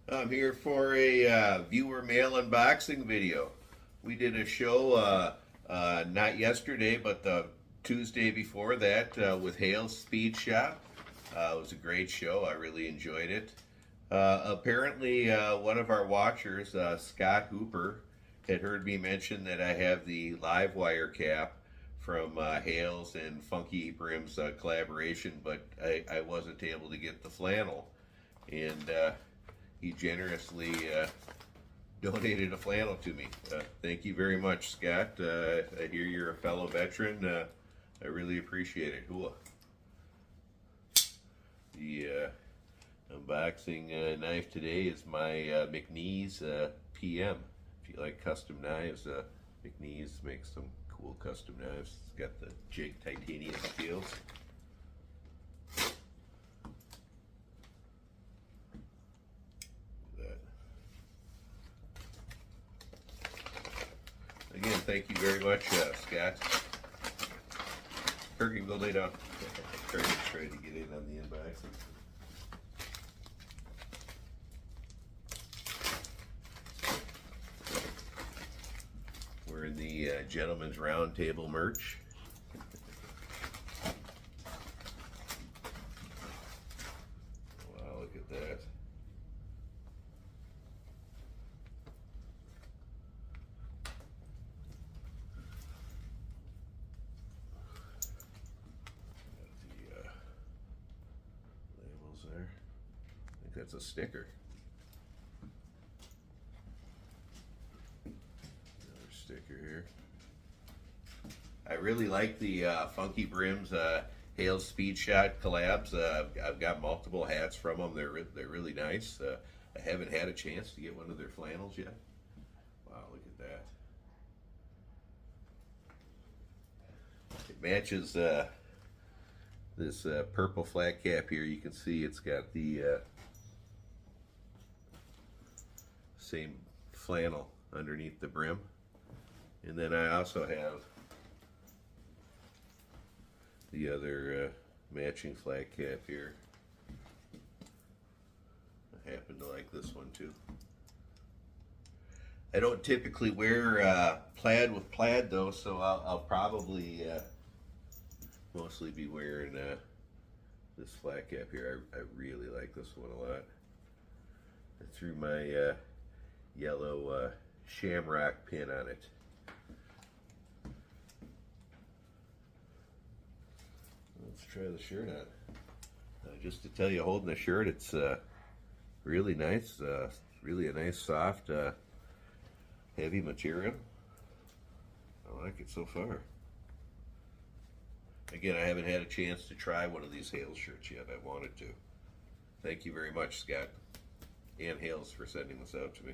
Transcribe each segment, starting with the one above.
I'm here for a viewer mail unboxing video. We did a show not yesterday, but the Tuesday before that with Hales Speed Shop. It was a great show. I really enjoyed it. Apparently, one of our watchers, Scott Hooper, had heard me mention that I have the LiveWire cap from Hales and Funky Brims collaboration, but I wasn't able to get the flannel. And he generously donated a flannel to me. Thank you very much, Scott. I hear you're a fellow veteran. I really appreciate it. Hooah. The unboxing knife today is my McNees PM. If you like custom knives, McNees makes some cool custom knives. It's got the jig titanium steels. Again, thank you very much, Scott. Perky, go lay down. Try to get in on the unboxing. We're in the Gentleman's Roundtable merch. Wow, look at that. There. I think that's a sticker. Another sticker here. I really like the Funky Brims Hales Speed Shot collabs. I've got multiple hats from them. They're really nice. I haven't had a chance to get one of their flannels yet. Wow, look at that. It matches this purple flat cap here. You can see it's got the same flannel underneath the brim. And then I also have the other matching flat cap here. I happen to like this one too. I don't typically wear plaid with plaid though, so I'll probably mostly be wearing this flat cap here. I really like this one a lot. I threw my yellow shamrock pin on it. Let's try the shirt on. Just to tell you, holding the shirt, it's really nice. Really a nice, soft, heavy material. I like it so far. Again, I haven't had a chance to try one of these Hales shirts yet. I wanted to. Thank you very much, Scott and Hales, for sending this out to me.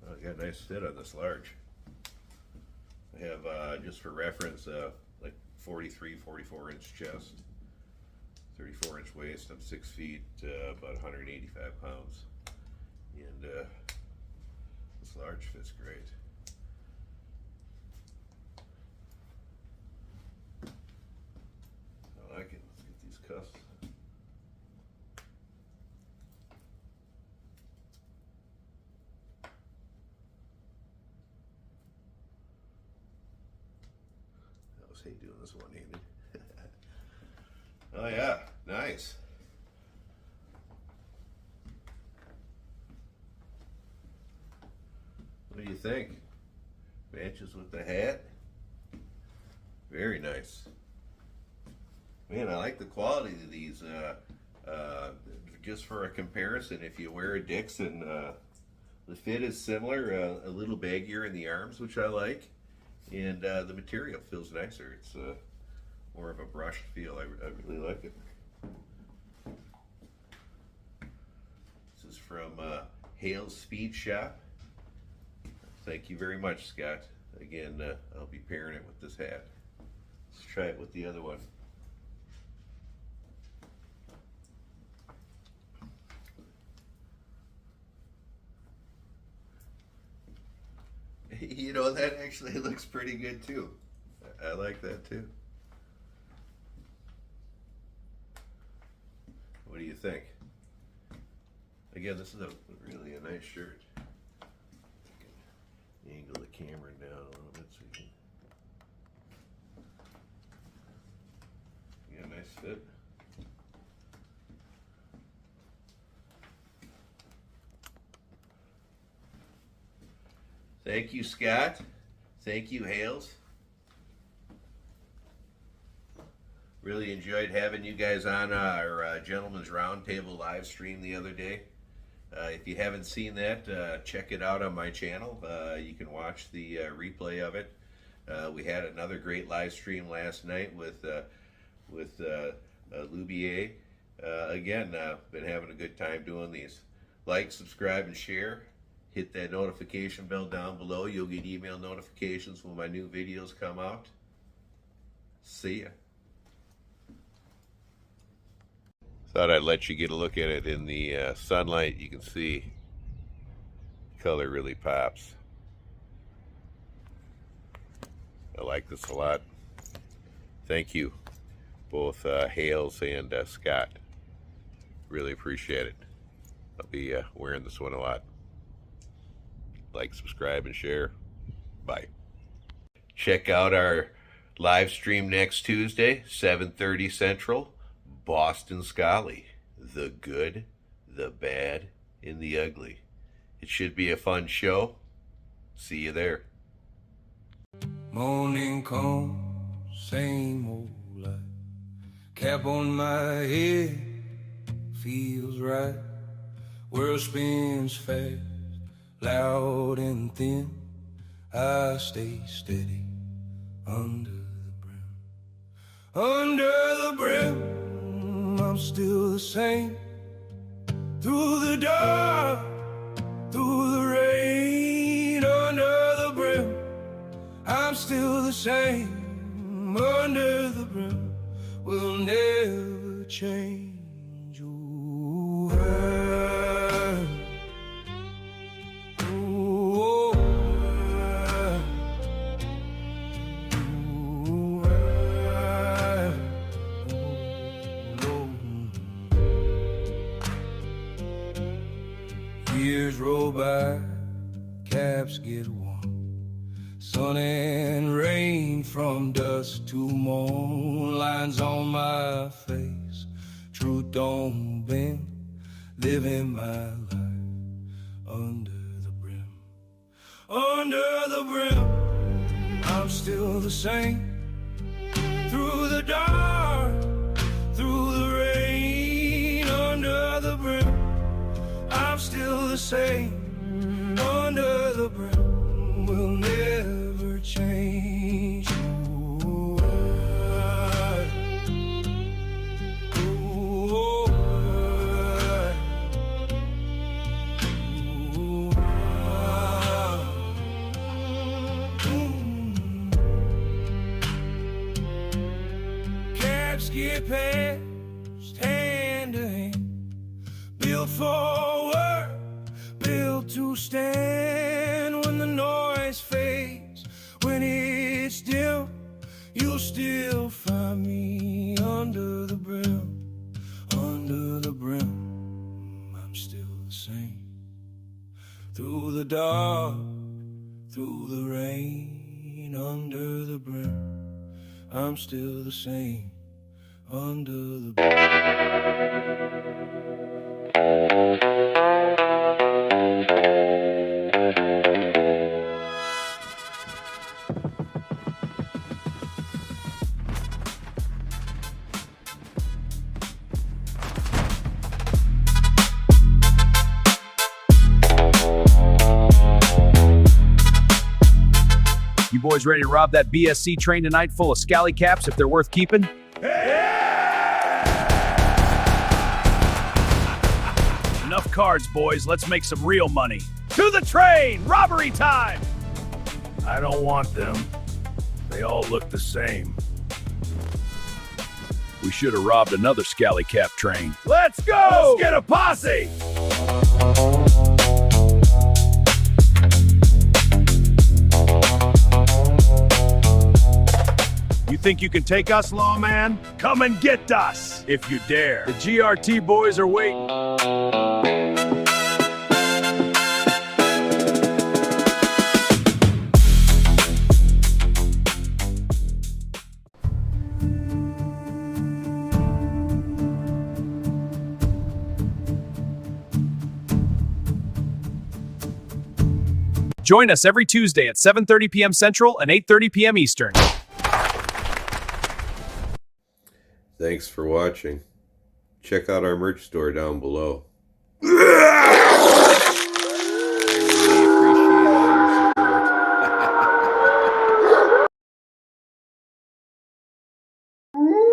I got a nice fit on this large. I have, just for reference, like 43, 44 inch chest, 34 inch waist. I'm 6 feet, about 185 pounds. And this large fits great. I like it. Let's get these cuffs. Hate doing this one-handed. Oh yeah, nice. What do you think? Matches with the hat. Very nice. Man, I like the quality of these. Just for a comparison, if you wear a Dixon, the fit is similar, a little baggier in the arms, which I like. And the material feels nicer. It's more of a brushed feel. I really like it. This is from Hales Speed Shop. Thank you very much, Scott. Again, I'll be pairing it with this hat. Let's try it with the other one. know, that actually looks pretty good too. I like that too. What do you think? Again, this is really a nice shirt. Angle the camera down a little bit so you can get a nice fit. Thank you, Scott. Thank you, Hales. Really enjoyed having you guys on our Gentleman's Roundtable live stream the other day. If you haven't seen that, check it out on my channel. You can watch the replay of it. We had another great live stream last night with Loubier. Again, been having a good time doing these. Like, subscribe, and share. Hit that notification bell down below. You'll get email notifications when my new videos come out. See ya. Thought I'd let you get a look at it in the sunlight. You can see the color really pops. I like this a lot. Thank you, both Hales and Scott. Really appreciate it. I'll be wearing this one a lot. Like, subscribe, and share. Bye. Check out our live stream next Tuesday, 7:30 Central. Boston Scully, the good, the bad, and the ugly. It should be a fun show. See you there. Morning comes, same old life. Cap on my head, feels right. World spins fast, loud and thin. I stay steady under the brim. Under the brim, I'm still the same. Through the dark, through the rain, under the brim, I'm still the same. Under the brim, will never change. Ooh, years roll by, caps get warm. Sun and rain from dusk to morn. Lines on my face, truth don't bend. Living my life under the brim. Under the brim, I'm still the same. Through the dark, through the rain, under the brim, I'm still the same. Under the brim, will never change. Ooh, ooh, Caps get passed hand to hand, built for work, built to stand. When the noise fades, when it's dim, you'll still find me under the brim. Under the brim, I'm still the same. Through the dark, through the rain, under the brim, I'm still the same. Under the You boys ready to rob that BSC train tonight full of scally caps if they're worth keeping? Enough cards, boys. Let's make some real money. To the train! Robbery time! I don't want them. They all look the same. We should have robbed another scally cap train. Let's go! Let's get a posse! think you can take us, lawman? Come and get us, if you dare. The GRT boys are waiting. Join us every Tuesday at 7:30 p.m. Central and 8:30 p.m. Eastern. Thanks for watching. Check out our merch store down below. I really appreciate all your support.